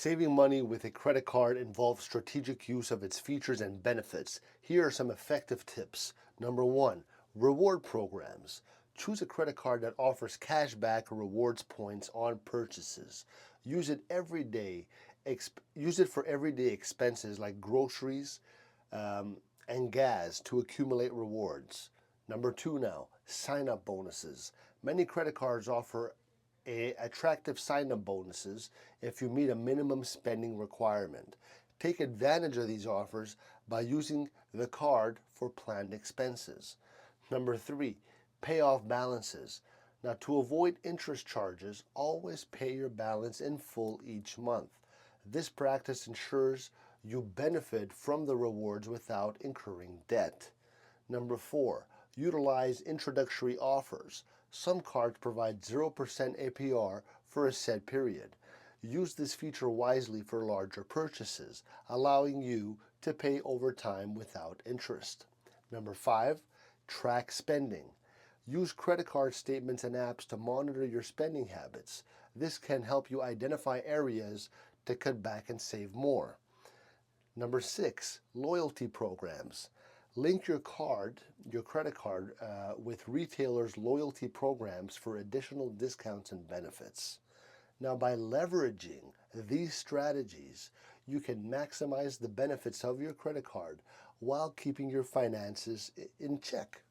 Saving money with a credit card involves strategic use of its features and benefits. Here are some effective tips. Number one, reward programs. Choose a credit card that offers cash back or rewards points on purchases. Use it every day. Use it for everyday expenses like groceries and gas to accumulate rewards. Number two now, sign-up bonuses. Many credit cards offer attractive sign-up bonuses if you meet a minimum spending requirement. Take advantage of these offers by using the card for planned expenses. Number three, pay off balances. Now, to avoid interest charges, always pay your balance in full each month. This practice ensures you benefit from the rewards without incurring debt. Number four, utilize introductory offers. Some cards provide 0% APR for a set period. Use this feature wisely for larger purchases, allowing you to pay over time without interest. Number five, track spending. Use credit card statements and apps to monitor your spending habits. This can help you identify areas to cut back and save more. Number six, loyalty programs. Link your credit card, with retailers' loyalty programs for additional discounts and benefits. Now, by leveraging these strategies, you can maximize the benefits of your credit card while keeping your finances in check.